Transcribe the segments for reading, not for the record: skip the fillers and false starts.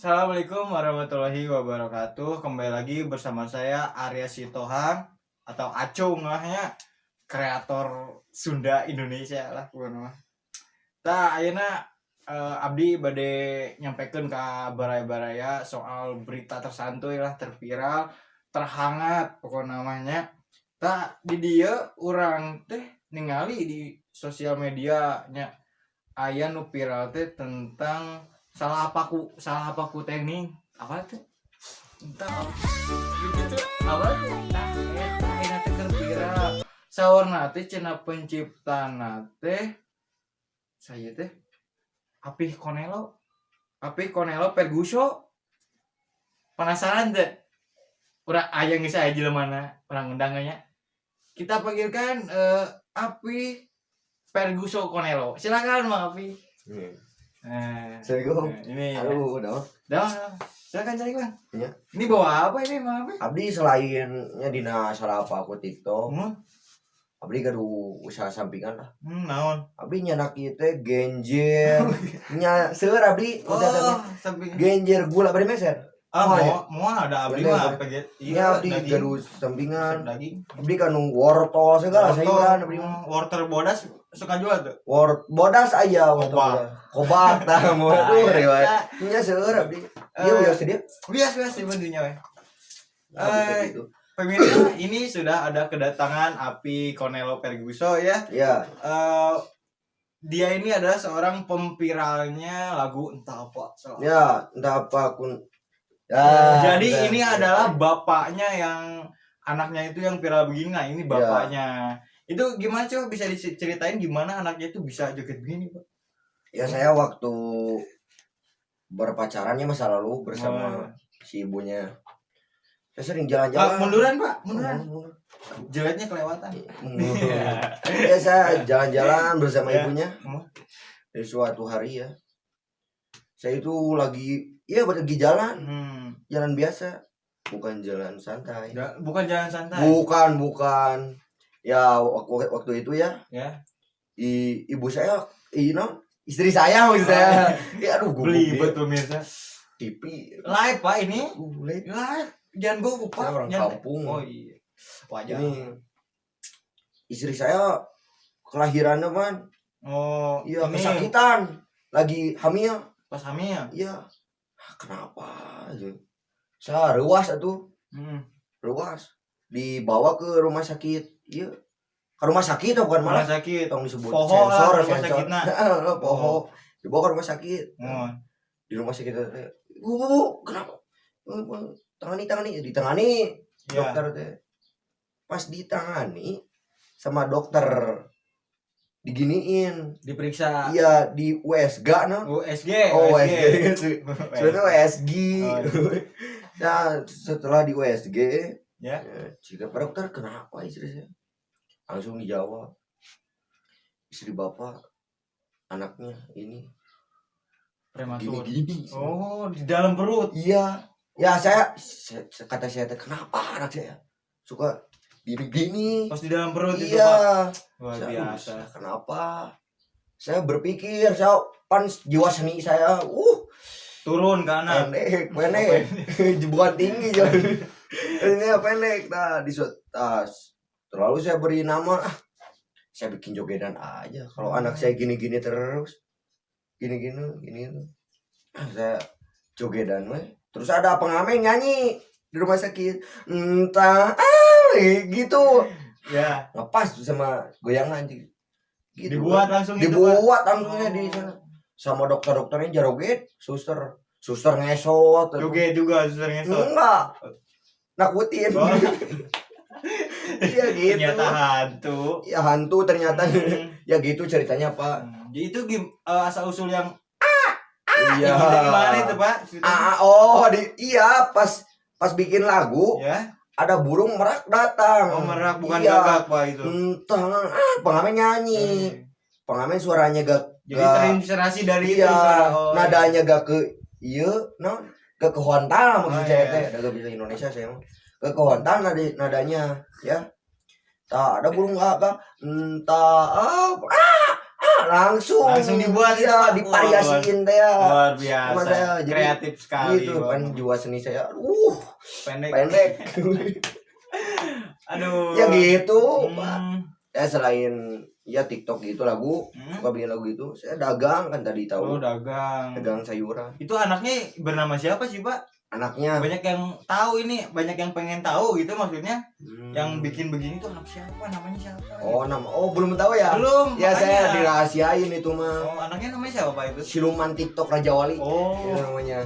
Assalamualaikum warahmatullahi wabarakatuh. Kembali lagi bersama saya Arya Sitohang atau Acung lah ya, kreator Sunda Indonesia lah pokoknya. Tah ayeuna abdi bade nyampaikan ke baraya-baraya soal berita tersantuy lah, terviral, terhangat pokoknya namanya. Tah di dia urang teh ningali di sosial media nya aya nu viral teh tentang salah apaku teh nih apa tuh entah gitu apa eta teh keur viral sawarna teh cenah penciptana teh saya teh Apih Konelo Perguso. Penasaran teh urang aya geus aya jelemana urang undangnya kita panggilkan Apih Perguso Konelo. Silakan Bang Apih. Assalamualaikum. Ini Aduh, udah. Silakan cari Bang. Iya. Ini bawa apa ini Bang Apih? Abdi selainnya dina salapa aku TikTok. Abdi gaduh usaha sampingan lah. Naon? Abdi nyanak ieu teh genjer. Nya seueur abdi sampingan. genjer gula bari meser. Mau ada abdi mah PG. Iya, abdi gaduh sampingan. Daging. Abdi kanu wortel segala sayuran abdi mah. Wortel bodas suka jual tuh. Bodas aya wortel. Kobak tah mau aduh rewat. Nya seueur abdi. Ieu biasa dia. Biasa sebenarnya we. Pemirsa, ini sudah ada kedatangan Apih Konelo Perguso ya. Iya. Dia ini adalah seorang pempiralnya lagu entah apa. Ya, entah apa kun. Jadi ini adalah bapaknya yang anaknya itu yang viral begini. Nah, ini bapaknya. Itu gimana coba bisa diceritain gimana anaknya itu bisa joget begini, Pak? Ya saya waktu berpacarannya masa lalu bersama si ibunya. Saya sering jalan-jalan. Munduran, Pak. Munduran. Jeletnya kelewatan. Ya saya jalan-jalan bersama ibunya. Di suatu hari ya. Saya itu lagi jalan. Jalan biasa, bukan jalan santai. Bukan jalan santai. Bukan. Ya waktu itu ya. Ya. Ibu saya, istri saya maksud saya. Ya aduh gue belibet pemirsa. TV Live Pak ini. Live. Jangan gue lupa. Orang kampung. Oh iya. Wajar. Ini istri saya kelahirannya man. Oh iya ini kesakitan. Lagi hamil. Pas hamil. Iya. Kenapa aja? Saya ruas atuh. Ruas. Dibawa ke rumah sakit. Iya. Ke rumah sakit atau bukan malah? Rumah sakit. Tong disebut Poho sensor, rumah sakitna. Poho. Dibawa ke rumah sakit. Di rumah sakit teh. Kenapa? Tangani. Ditangani. Ya. Dokter teh. Pas ditangani sama dokter diginiin, diperiksa. Iya, di USG no. USG. Oh, USG. Sebenarnya USG. Nah, setelah di USG, ya. Jika Pak Dokter, kenapa istri saya? Langsung dijawab. Istri Bapak anaknya ini prematur. Gini. Oh, di dalam perut. Iya. Ya, kata saya kenapa anak saya suka gini. Pas di dalam perut iya. Itu Pak. Luar biasa. Kenapa? Saya berpikir, pan jiwa seni saya, turun ke anak. Pendek. Bukan tinggi jalan. Ini pendek. Nah, di tas. Terlalu saya beri nama, saya bikin jogedan aja. Kalau anak saya gini-gini terus, gini. Saya jogedan terus ada pengamen nyanyi di rumah sakit. Entah gitu. Ya. Ngepas sama goyangan gitu. Dibuat langsung langsungnya di sana. Sama dokternya jaroget, suster ngesot. Joget juga suster ngesot. Enggak. Nakutin. Iya gitu. Ternyata hantu. Ya hantu ternyata. Ya gitu ceritanya, Pak. Jadi itu asal usul yang iya. Gimana itu, Pak? Pas bikin lagu. Ya. Ada burung merak datang. Oh, merak bukan gagak Pak itu. Entah, pengamen nyanyi. Pengamen suaranya gak. Jadi terinspirasi dari itu. Nadanya gak ke gak ke hontal maksud saya teh. Ada gak bisa Indonesia saya mah. Ke hontal nadanya, ya. Tak ada burung gagak. Entah langsung dibuat itu, ya Pak. divariasiin teh ya. Luar Sama biasa. saya, jadi Kreatif sekali. Gitu Bang. kan jiwa seni saya. Pendek. Pendek. Aduh. Ya gitu, Pak. Hmm. Ya selain ya TikTok gitu lagu, suka bikin lagu itu, saya dagang kan tadi Oh, tahu. dagang. Dagang sayuran. Itu anaknya bernama siapa sih, Pak? Anaknya Banyak yang tahu ini, banyak yang pengen tahu gitu maksudnya. Hmm. Yang bikin begini tuh anak siapa? Namanya siapa? Oh, belum tahu ya? Belum. Ya makanya. saya dirahasiain itu mah. Oh, anaknya namanya siapa, Pak itu? Siluman TikTok Raja Wali. Oh. Itu namanya.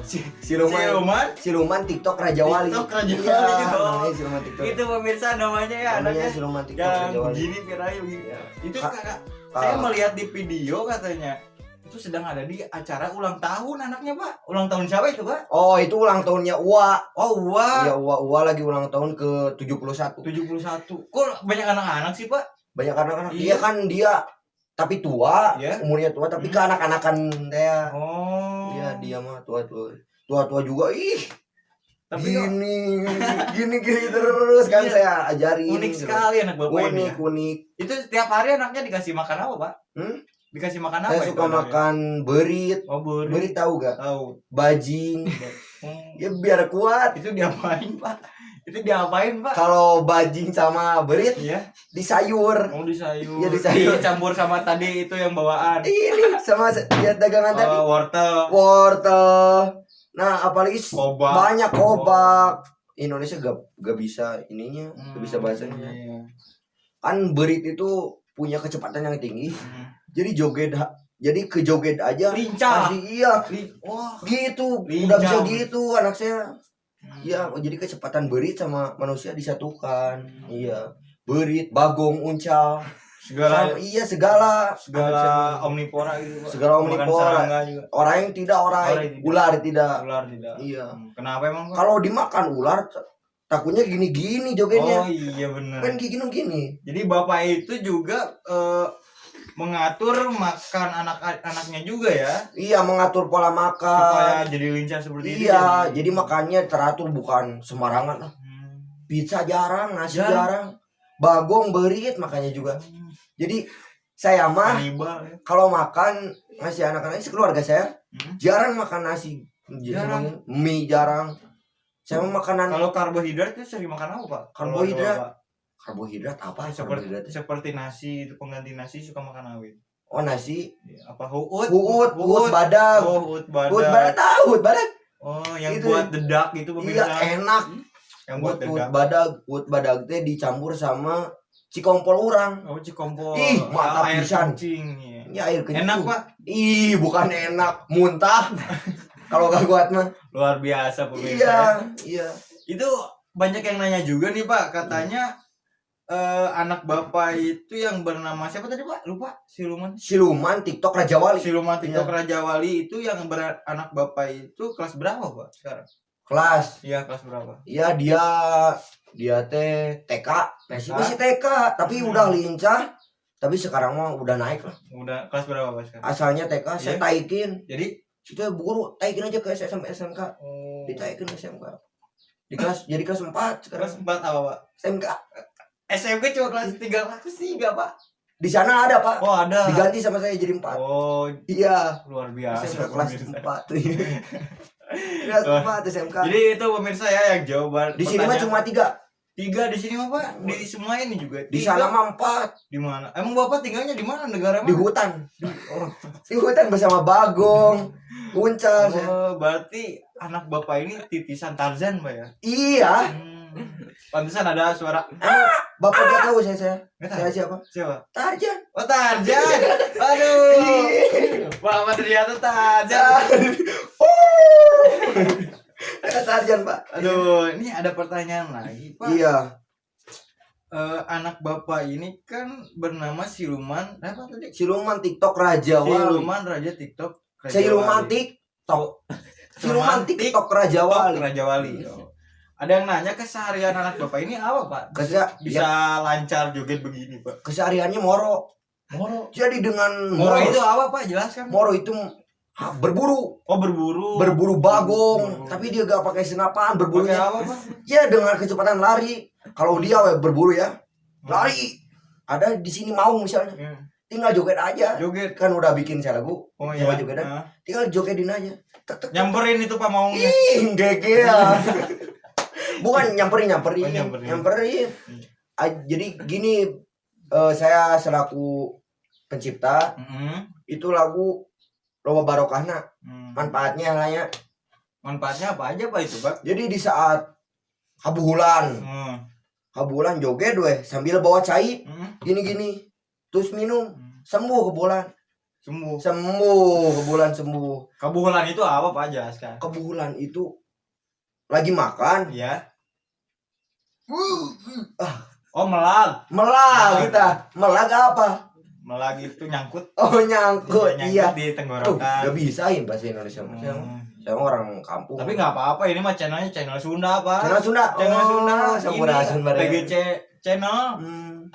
Siluman. Siluman TikTok Raja Wali. TikTok Raja Iya, Wali itu. namanya Siluman TikTok. Itu pemirsa namanya ya Namanya anaknya. Siluman TikTok Yang Raja Wali. begini viralnya begini. Ya. Itu Kak, kakak. Saya melihat di video katanya itu sedang ada di acara ulang tahun anaknya, Pak. Ulang tahun siapa itu, Pak? Oh, itu ulang tahunnya Uwa. Oh, wah. Ya Uwa lagi ulang tahun ke 71. 71. Kok banyak anak-anak sih, Pak? Banyak anak-anak. Iya. Dia kan tapi tua, Iya. umurnya tua tapi keanak-anakan dia. Oh. Iya, dia mah tua-tua. Tua-tua juga. Ih, Tapi kok gini terus kan Iya. saya ajarin. unik gitu. sekali anak Bapak ini. Ya. Unik. Itu setiap hari anaknya dikasih makan apa, Pak? Dikasih makan apa? Saya itu suka anaknya? makan berit. Oh, berit. Berit tahu gak? Tahu. Bajing. Hmm. Ya biar kuat. Itu diapain, Pak? Itu diapain, Pak? Kalau bajing sama berit Iya. di sayur. Mau di sayur. Iya, di sayur. Dicampur sama tadi itu yang bawaan. Ini sama ya dagangan tadi. Wortel. Wortel. Nah, apalagi Kobak. banyak kobak. Indonesia gak bisa ininya, gak bisa bahasanya. Iya. Kan berit itu punya kecepatan yang tinggi. Hmm. Jadi ke joget aja. Lincah. Pasti iya. Wah. Gitu. Lincah. Udah bisa gitu anak saya. Hmm. Iya, jadi kecepatan berit sama manusia disatukan. Hmm. Iya. Berit, bagong, uncal. Segala Iya, segala omnivora gitu, Pak. Segala Makan omnivora. serangga juga. Orang yang tidak Orang yang tidak. ular tidak. Ular tidak. Iya. Kenapa emang, Pak? Kalau dimakan ular takutnya gini-gini jogetnya. Oh iya benar. Kan gini. Jadi bapak itu juga mengatur makan anak-anaknya juga ya, Iya, mengatur pola makan. supaya jadi lincah seperti itu. Iya, jadi makannya teratur bukan sembarangan lah. Hmm. Pizza jarang, nasi Jarang. jarang. Bagong berit makanya juga. Jadi saya mah Kanibal ya. kalau makan ngasih anak-anak sekeluarga saya Hmm. jarang makan nasi. Jarang. Mie jarang. Saya mau makanan Kalau karbohidrat itu sering makan apa, Pak? Kalau Karbohidrat? ada Bapak? karbohidrat apa? seperti Karbohidrat? seperti nasi itu pengganti nasi suka makan awet. Oh, nasi. Apa huut? Uut badak. Oh, huut badak. Uut badak tahu, uut badak. Oh, yang Itu. buat dedak gitu Iya, pemirsa. enak. Yang buat Uut badak teh dicampur sama cikompol urang. Oh, cikompol. Ih, mantap air pisan. kencing. Ya. Ya air kencing. Enak, Pak. Ih, bukan enak, muntah. Kalau gak kuat mah. Luar biasa pemirsa. Iya, ya. iya. Itu banyak yang nanya juga nih, Pak. Katanya anak Bapak itu yang bernama siapa tadi, Pak? Lupa. Siluman TikTok Raja Wali. Siluman TikTok Iya. Raja Wali itu yang anak Bapak itu kelas berapa, Pak? Sekarang? Kelas. Iya, kelas berapa? Iya, dia teh TK. Masih TK, tapi Hmm. udah lincah. Tapi sekarang mah udah naik lah. Udah kelas berapa, Pak, sekarang? Asalnya TK, saya Iya. taikin. Jadi Situ guru taikin aja ke sampai SMK. oh, Ditaikin ke SMK. Jadi kelas 4 sekarang. kelas 4 apa, Pak? SMK. SMK cuma kelas 3, kelas 3, Pak. Di sana ada, Pak. Oh, ada. Diganti sama saya jadi 4. Oh, Iya. luar biasa. SMK kelas pemirsa. 4. Kelas 4 SMK. Jadi itu pemirsa ya yang jawaban Di sini mah cuma 3. 3 di sini mah, Pak. Di semua ini juga. Di 3. sana mah 4. Di mana? Emang Bapak tinggalnya di mana? Negara Di mana? hutan. Oh. Di hutan bersama Bagong, Uncal. Oh, berarti anak Bapak ini titisan Tarzan, Pak ya? Iya. Pantesan ada suara. Bapak dia tahu saya. Nggak tahu. Saya siapa? Siapa? Tarzan. Oh, Tarzan. Aduh. Bapak ternyata Tarzan. Tarzan, Pak. Aduh, ini ada pertanyaan lagi, Pak. Iya. Anak Bapak ini kan bernama Siluman apa tadi? Siluman TikTok Raja Wali. Siluman Raja TikTok. Raja Siluman Wali. TikTok. Siluman TikTok Raja Wali. Raja Wali. Oh. Ada yang nanya keseharian anak Bapak ini apa, Pak? Bisa lancar joget begini, Pak. Kesehariannya moro. Moro. Jadi dengan Moro itu apa, Pak? Jelaskan. Moro itu berburu. Oh, berburu. Berburu bagong, Berburu. tapi dia gak pakai senapan, Pakai berburunya apa, Pak? ya dengan kecepatan lari. Kalau dia berburu ya, lari. Ada di sini mau misalnya. Hmm. tinggal joget aja. Joget. Kan udah bikin saya lagu. Oh Coba iya. jogetan. Nah. Tinggal jogetin aja. Tek tek. Nyamperin itu Pak maunya. Ih, gege ya. Bukan nyamperin. Oh, nyamperin. Nyamperin. Jadi gini, saya selaku pencipta itu lagu loba barokahna. Manfaatnya lah ya. Manfaatnya apa aja Pak itu Pak? Jadi di saat habulan. Habulan joget weh sambil bawa cai. Gini-gini. Terus minum, sembuh kebulan. Sembuh. Kebulan sembuh. Kebulan itu apa Pak jelaskan? Kebulan itu lagi makan. Ya. Oh melag. Melag kita. Melag apa? Melag itu nyangkut. Oh nyangkut. Iya. Di tenggorokan. Gak bisa ya bahasa Indonesia. Saya orang kampung. Tapi nggak apa-apa, ini mah channelnya channel Sunda Pak. Channel Sunda. Channel Sunda. Sampurasun Ini PGC channel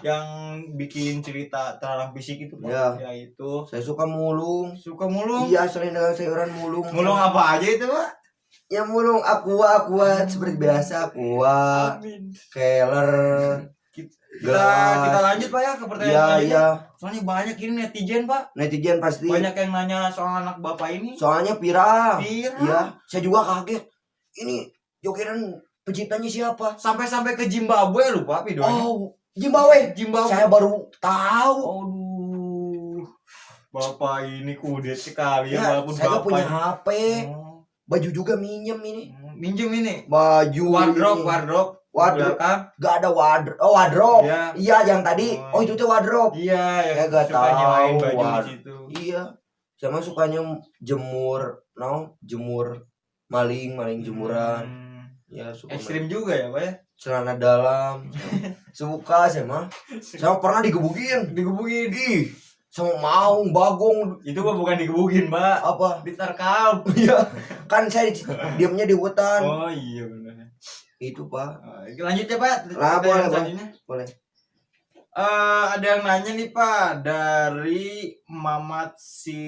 yang bikin cerita terlarang fisik itu Pak. Ya. Itu. Saya suka mulung. Suka mulung. Iya, selain dengan sayuran mulung. Mulung apa aja itu Pak? Ya mulung aqua seperti biasa aqua, keler. Kita lanjut Pak ya ke pertanyaan selanjutnya. Iya. Soalnya banyak ini netizen Pak. Netizen pasti. Banyak yang nanya soal anak Bapak ini. Soalnya viral. Viral. Iya, saya juga kaget. Ini jogetan penciptanya siapa? Sampai ke Zimbabwe loh Pak videonya. Oh, Zimbabwe. Zimbabwe. Saya baru tahu. Aduh. Bapak ini kudet sekali ya, Ya, walaupun saya Bapak punya HP. Baju juga minjem ini. Minjem ini. Baju Wardrobe. Gak ada wardrobe. Oh, wardrobe. Iya. Iya, yang tadi. Oh, itu tuh wardrobe. Iya, yang Saya gak suka tahu. nyewain baju di situ. Iya. Sama sukanya jemur maling jemuran. Ya, suka Ekstrim juga ya, Pak ya? celana dalam. Suka sama pernah digebukin. Ih, sama Maung Bagong. Itu mah bukan digebukin, Pak. Apa? Ditarkam. Iya. Kan saya diamnya di hutan. Oh iya benar. Itu, Pak. Lanjut ya, Pak. Boleh. Ada yang nanya nih, Pak, dari Mamat si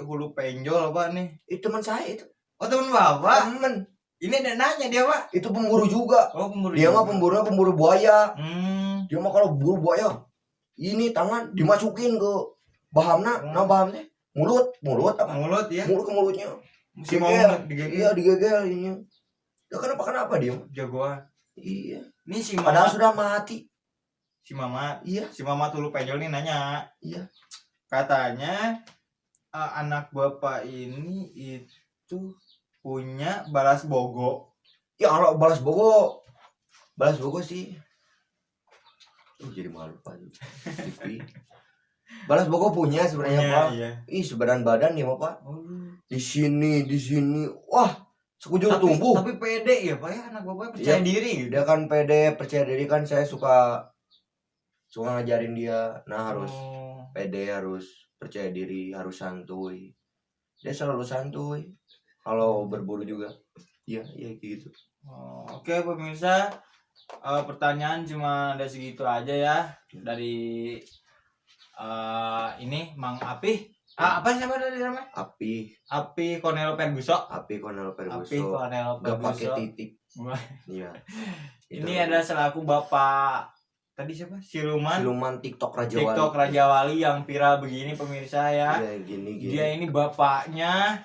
Hulu Penjol, Pak nih. Itu teman saya itu. Oh, teman Bapak. Temen. Ini ada nanya dia, Pak. Itu pemburu juga. Oh, pemburu. Dia mah pemburu buaya. Dia mah kalau buru buaya, ini tangan dimasukin ke bahamna, bahamnya mulut apa? Mulut ya. Mulut ke mulutnya. Si mau digegel. Iya, digegel ini. Ya kenapa dia? Jagoan. Iya. Ini si Padahal Mama. sudah mati. Si Mama. Iya. Si Mama Hulu Penjol nih nanya. Iya. Katanya anak Bapak ini itu punya balas bogo. Ya kalau balas bogo sih. Jadi malu Pak. Balas bogo punya sebenarnya Pak. Iya. Ih, sebadan badan ya Pak. Di sini. Wah, sekujur tubuh. Tapi pede ya Pak ya, anak Bapak percaya diri gitu. Dia kan pede, percaya diri kan. Saya suka ngajarin dia. Nah, harus pede, harus percaya diri, harus santuy. Dia selalu santuy. Kalau berburu juga. Iya gitu. Oke pemirsa, pertanyaan cuma ada segitu aja ya dari ini Mang Api. Apa sih namanya? Api Cornel Ferguson. Gak pakai titik. Iya. Ini ada selaku Bapak tadi siapa? Siluman TikTok Raja Wali yang viral begini pemirsa ya. Iya, gini. Dia ini bapaknya.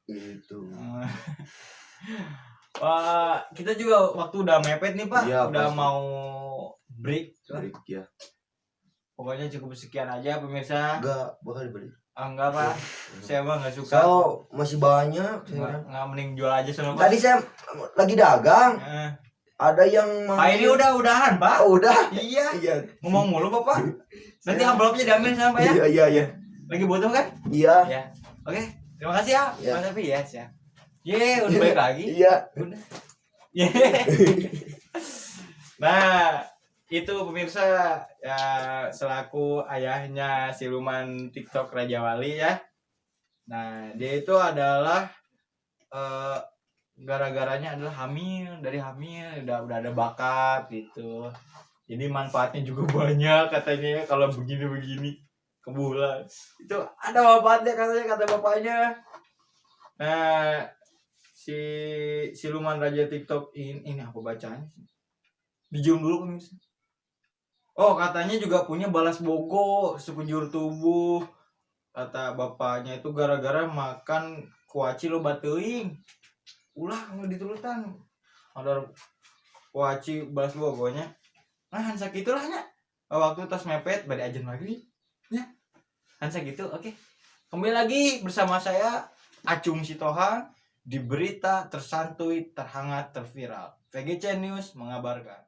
Itu. Wah, kita juga waktu udah mepet nih Pak, ya, udah pasti. mau break Ya. Pokoknya cukup sekian aja pemirsa. Enggak bakal dibeli. Enggak Pak, saya mah nggak suka. Masih banyak. Nggak mending jual aja sama Pak. Tadi saya lagi dagang. Ada yang ini udahan Pak. Oh, udah. Iya. Ngomong mulu Bapak. Nanti amplopnya diambil sama Pak ya. Iya. Lagi butuh kan? Iya. Ya. Oke, terima kasih ya. Mas Api ya. Udah balik lagi. Iya. Udah. Nah, itu pemirsa ya, selaku ayahnya siluman TikTok Raja Wali ya. Nah, dia itu adalah gara-garanya adalah hamil udah ada bakat gitu. Jadi manfaatnya juga banyak katanya kalau begini kebulan. Itu ada manfaatnya katanya kata bapaknya. Nah, si siluman raja TikTok ini apa bacanya sih? Di zoom dulu pemirsa. Oh, katanya juga punya balas bogo sekujur tubuh. Kata bapaknya itu gara-gara makan kuaci lo teuing. Ulah nu diturutan. Ada kuaci balas bogonya. Nah, hansa gitulah nya. Waktu tos mepet bade ajen maghrib. Ya. Hansa gitu. Oke. Kembali lagi bersama saya Acung Sitohang di berita tersantuy, terhangat, terviral. VGC News mengabarkan.